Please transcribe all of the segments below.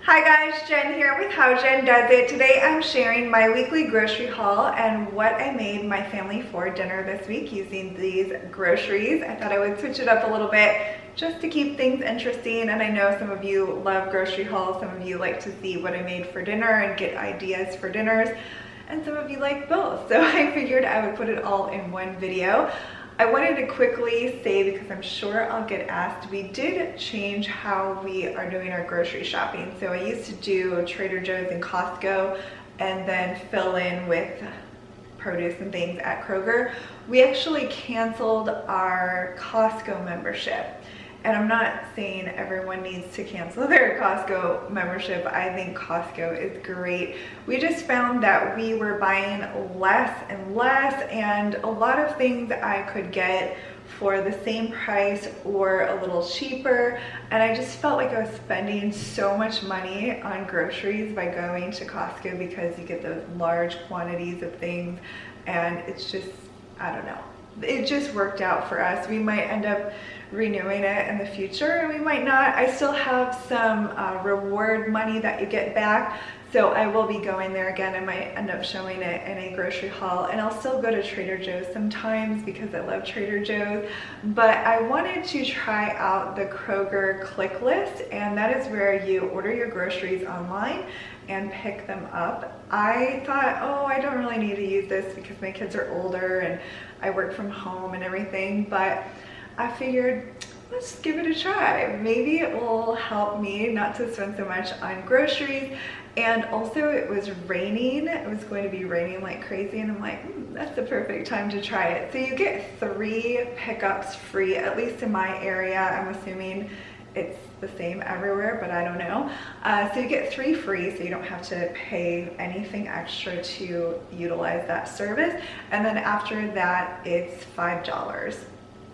Hi guys, Jen here with How Jen Does It. Today I'm sharing my weekly grocery haul and what I made my family for dinner this week using these groceries. I thought I would switch it up a little bit just to keep things interesting, and I know some of you love grocery hauls, some of you like to see what I made for dinner and get ideas for dinners, and some of you like both. So I figured I would put it all in one video. I wanted to quickly say, because I'm sure I'll get asked, we did change how we are doing our grocery shopping. So I used to do Trader Joe's and Costco and then fill in with produce and things at Kroger. We actually canceled our Costco membership. And I'm not saying everyone needs to cancel their Costco membership. I think Costco is great. We just found that we were buying less and less, and a lot of things I could get for the same price or a little cheaper. And I just felt like I was spending so much money on groceries by going to Costco because you get those large quantities of things, and it's just, I don't know. It just worked out for us. We might end up renewing it in the future, and we might not. I still have some reward money that you get back, so I will be going there again. I might end up showing it in a grocery haul, and I'll still go to Trader Joe's sometimes because I love Trader Joe's. But I wanted to try out the Kroger Click List, and that is where you order your groceries online and pick them up. I thought, oh, I don't really need to use this because my kids are older and I work from home and everything, but I figured, let's give it a try. Maybe it will help me not to spend so much on groceries. And also it was raining. It was going to be raining like crazy, and I'm like, that's the perfect time to try it. So you get 3 pickups free, at least in my area. I'm assuming it's the same everywhere, but I don't know. So you get 3 free, so you don't have to pay anything extra to utilize that service. And then after that, it's $5.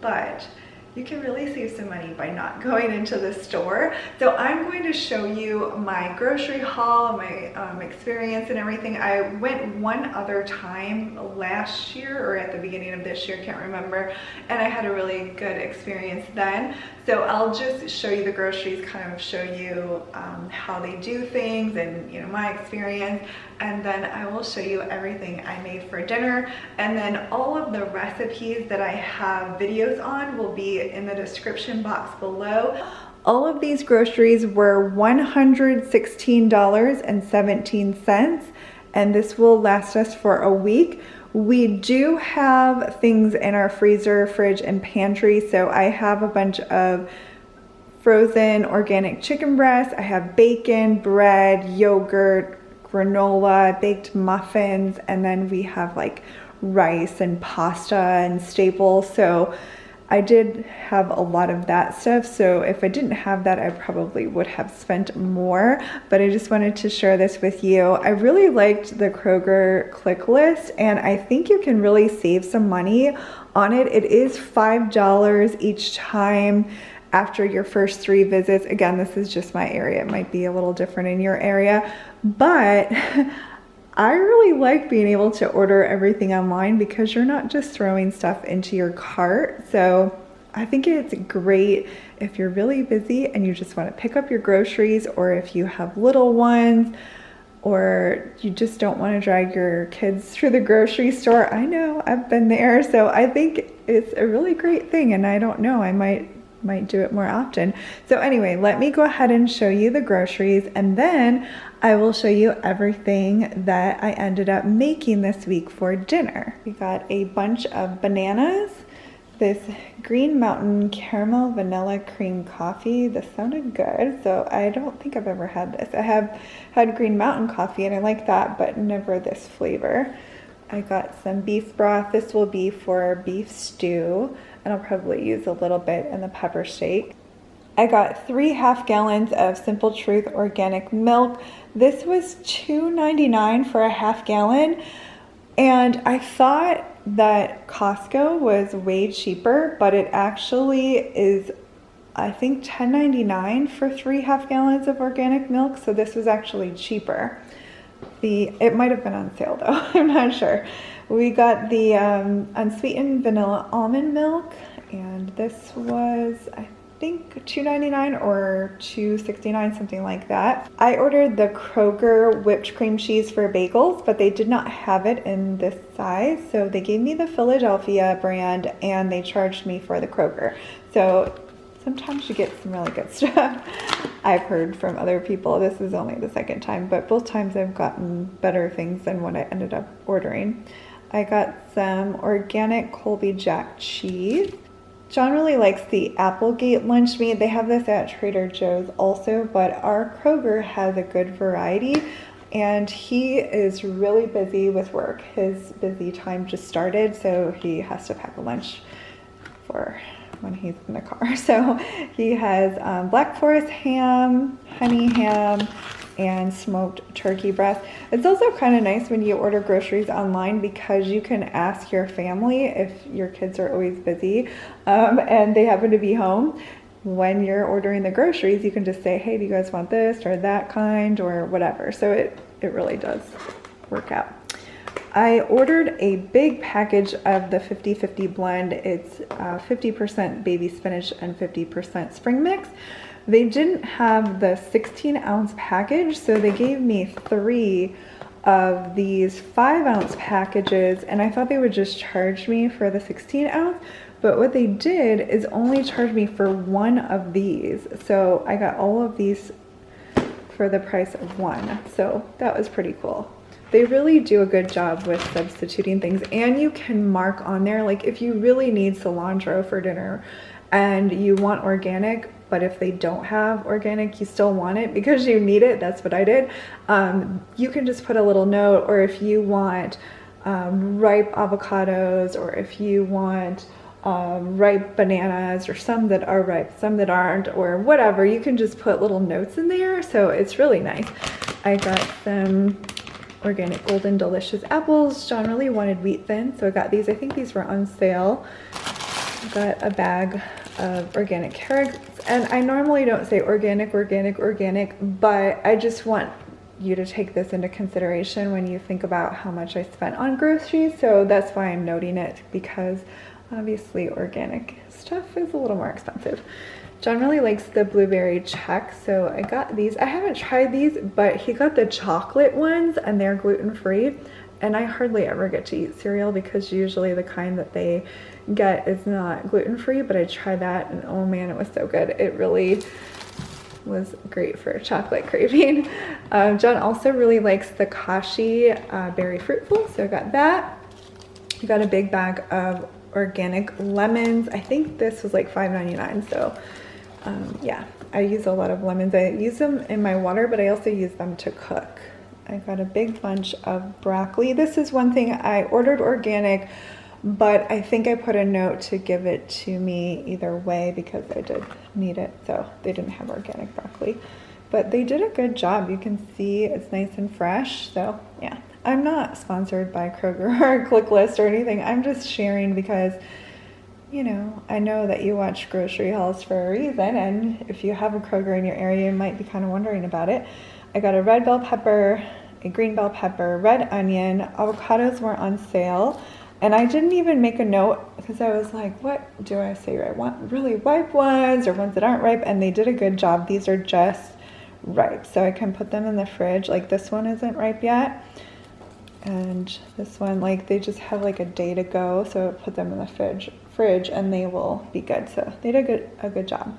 But you can really save some money by not going into the store. So I'm going to show you my grocery haul, my experience and everything. I went one other time last year or at the beginning of this year, can't remember, and I had a really good experience then. So I'll just show you the groceries, kind of show you how they do things and, you know, my experience, and then I will show you everything I made for dinner, and then all of the recipes that I have videos on will be in the description box below. All of these groceries were $116.17, and this will last us for a week. We do have things in our freezer, fridge, and pantry, so I have a bunch of frozen organic chicken breasts. I have bacon, bread, yogurt, granola, baked muffins, and then we have like rice and pasta and staples. So I did have a lot of that stuff, so if I didn't have that, I probably would have spent more, but I just wanted to share this with you. I really liked the Kroger Click List, and I think you can really save some money on it. It is $5 each time after your first 3 visits. Again, this is just my area. It might be a little different in your area, but I really like being able to order everything online because you're not just throwing stuff into your cart. So I think it's great if you're really busy and you just want to pick up your groceries, or if you have little ones, or you just don't want to drag your kids through the grocery store. I know, I've been there. So I think it's a really great thing, and I don't know, I might do it more often. So anyway, let me go ahead and show you the groceries, and then I will show you everything that I ended up making this week for dinner. We got a bunch of bananas, this Green Mountain caramel vanilla cream coffee. This sounded good, so I don't think I've ever had this. I have had Green Mountain coffee and I like that, but never this flavor. I got some beef broth. This will be for beef stew, and I'll probably use a little bit in the pepper steak. I got 3 half-gallons of Simple Truth organic milk. This was $2.99 for a half-gallon, and I thought that Costco was way cheaper, but it actually is, I think, $10.99 for 3 half-gallons of organic milk, so this was actually cheaper. It might have been on sale though, I'm not sure. We got the unsweetened vanilla almond milk, and this was, I think $2.99 or $2.69, something like that. I ordered the Kroger whipped cream cheese for bagels, but they did not have it in this size. So they gave me the Philadelphia brand and they charged me for the Kroger. So sometimes you get some really good stuff. I've heard from other people. This is only the second time, but both times I've gotten better things than what I ended up ordering. I got some organic Colby Jack cheese. John really likes the Applegate lunch meat. They have this at Trader Joe's also, but our Kroger has a good variety and he is really busy with work. His busy time just started, so he has to pack a lunch for when he's in the car. So he has Black Forest ham, honey ham, and smoked turkey breast. It's also kind of nice when you order groceries online because you can ask your family if your kids are always busy and they happen to be home. When you're ordering the groceries, you can just say, hey, do you guys want this or that kind or whatever. So it really does work out. I ordered a big package of the 50-50 blend. It's 50% baby spinach and 50% spring mix. They didn't have the 16-ounce package, so they gave me 3 of these 5-ounce packages, and I thought they would just charge me for the 16-ounce, but what they did is only charge me for 1 of these. So I got all of these for the price of 1, so that was pretty cool. They really do a good job with substituting things, and you can mark on there, like if you really need cilantro for dinner and you want organic, but if they don't have organic, you still want it because you need it. That's what I did. You can just put a little note, or if you want ripe avocados, or if you want ripe bananas, or some that are ripe, some that aren't, or whatever, you can just put little notes in there. So it's really nice. I got some organic golden delicious apples. John really wanted wheat thin, so I got these. I think these were on sale. I got a bag of organic carrots, and I normally don't say organic, but I just want you to take this into consideration when you think about how much I spent on groceries. So that's why I'm noting it, because obviously organic stuff is a little more expensive. John really likes the blueberry check, so I got these. I haven't tried these, but he got the chocolate ones and they're gluten-free, and I hardly ever get to eat cereal because usually the kind that they get is not gluten-free, but I tried that and oh man, it was so good. It really was great for a chocolate craving. John also really likes the Kashi berry fruitful, so I got that. I got a big bag of organic lemons. I think this was like $5.99, so yeah, I use a lot of lemons. I use them in my water, but I also use them to cook. I got a big bunch of broccoli. This is one thing I ordered organic, but I think I put a note to give it to me either way because I did need it. So they didn't have organic broccoli, but they did a good job. You can see it's nice and fresh. So yeah, I'm not sponsored by Kroger or ClickList or anything. I'm just sharing because, you know, I know that you watch grocery hauls for a reason, and if you have a Kroger in your area, you might be kind of wondering about it. I got a red bell pepper, a green bell pepper, red onion. Avocados were on sale, and I didn't even make a note because I was like, what do I say? I want really ripe ones or ones that aren't ripe, and they did a good job. These are just ripe, so I can put them in the fridge. Like this one isn't ripe yet, and this one, like they just have like a day to go, so put them in the fridge and they will be good. So they did a good job.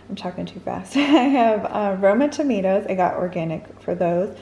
I'm talking too fast. I have Roma tomatoes. I got organic for those.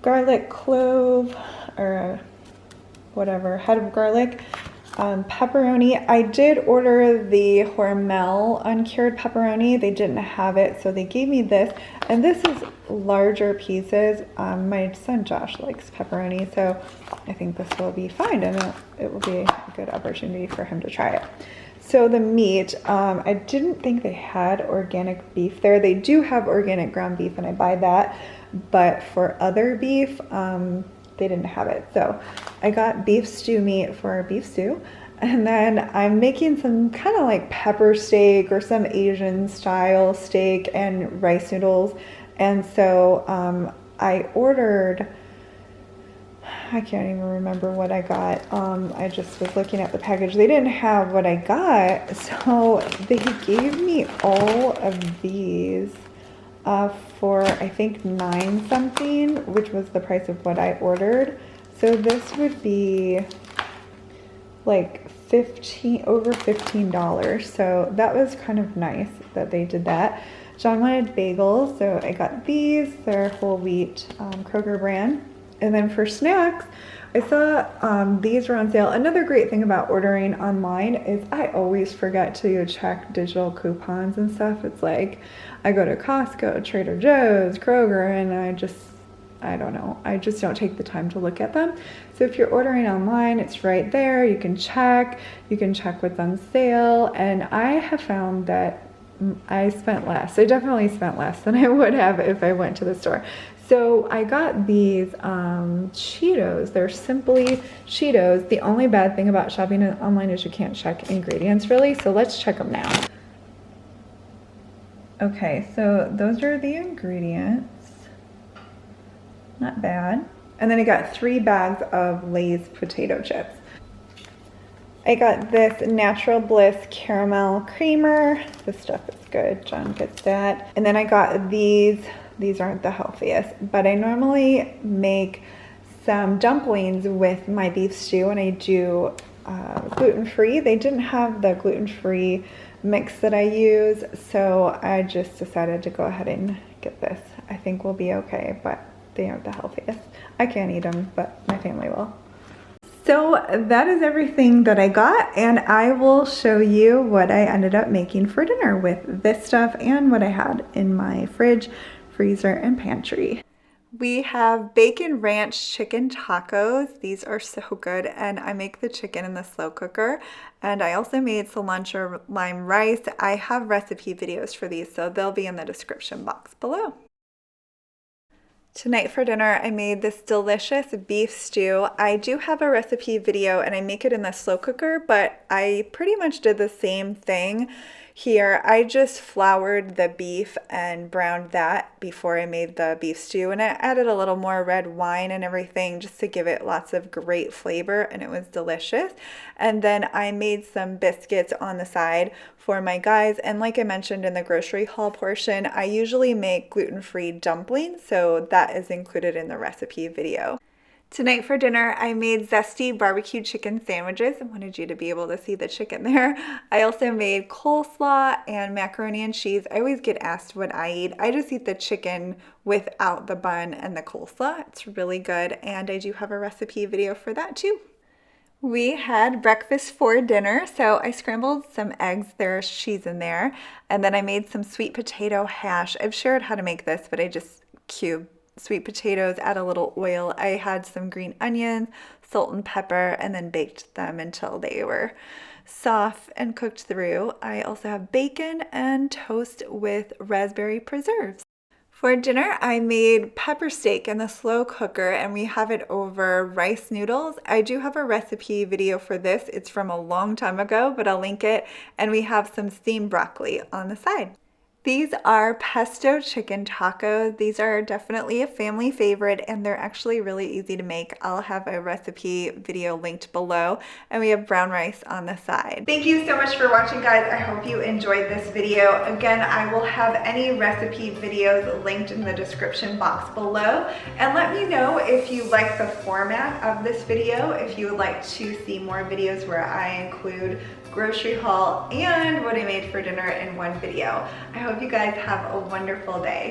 Garlic clove, or whatever, head of garlic. Pepperoni. I did order the Hormel uncured pepperoni. They didn't have it, so they gave me this. And this is larger pieces. My son Josh likes pepperoni, so I think this will be fine, and it will be a good opportunity for him to try it. So the meat, I didn't think they had organic beef there. They do have organic ground beef, and I buy that. But for other beef, they didn't have it. So I got beef stew meat for our beef stew. And then I'm making some kind of like pepper steak or some Asian style steak and rice noodles. And so I ordered, I can't even remember what I got. I just was looking at the package. They didn't have what I got, so they gave me all of these for I think $9 something, which was the price of what I ordered. So this would be like over $15. So that was kind of nice that they did that. John wanted bagels, so I got these. They're whole wheat, Kroger brand. And then for snacks, I saw these were on sale. Another great thing about ordering online is I always forget to check digital coupons and stuff. It's like I go to Costco, Trader Joe's, Kroger, and I don't know. I just don't take the time to look at them. So if you're ordering online, it's right there. You can check what's on sale. And I have found that I spent less. I definitely spent less than I would have if I went to the store. So I got these Cheetos. They're simply Cheetos. The only bad thing about shopping online is you can't check ingredients really. So let's check them now. Okay, so those are the ingredients. Not bad. And then I got 3 bags of Lay's potato chips. I got this Natural Bliss caramel creamer. This stuff is good. John gets that. And then I got these. These aren't the healthiest, but I normally make some dumplings with my beef stew, and I do gluten-free. They didn't have the gluten-free mix that I use, so I just decided to go ahead and get this. I think we'll be okay, but they aren't the healthiest. I can't eat them, but my family will. So that is everything that I got, and I will show you what I ended up making for dinner with this stuff and what I had in my fridge, freezer, and pantry. We have bacon ranch chicken tacos. These are so good, and I make the chicken in the slow cooker. And I also made cilantro lime rice. I have recipe videos for these, so they'll be in the description box below. Tonight for dinner, I made this delicious beef stew. I do have a recipe video and I make it in the slow cooker, but I pretty much did the same thing here. I just floured the beef and browned that before I made the beef stew, and I added a little more red wine and everything just to give it lots of great flavor, and it was delicious. And then I made some biscuits on the side for my guys, and like I mentioned in the grocery haul portion, I usually make gluten-free dumplings, so that is included in the recipe video. Tonight for dinner, I made zesty barbecue chicken sandwiches. I wanted you to be able to see the chicken there. I also made coleslaw and macaroni and cheese. I always get asked what I eat. I just eat the chicken without the bun and the coleslaw. It's really good, and I do have a recipe video for that too. We had breakfast for dinner, so I scrambled some eggs, there's cheese in there, and then I made some sweet potato hash. I've shared how to make this, but I just cubed sweet potatoes, add a little oil. I had some green onions, salt and pepper, and then baked them until they were soft and cooked through. I also have bacon and toast with raspberry preserves. For dinner, I made pepper steak in the slow cooker, and we have it over rice noodles. I do have a recipe video for this. It's from a long time ago, but I'll link it. And we have some steamed broccoli on the side. These are pesto chicken tacos. These are definitely a family favorite, and they're actually really easy to make. I'll have a recipe video linked below, and we have brown rice on the side. Thank you so much for watching, guys. I hope you enjoyed this video. Again, I will have any recipe videos linked in the description box below, and let me know if you like the format of this video, if you would like to see more videos where I include grocery haul and what I made for dinner in one video. I hope you guys have a wonderful day.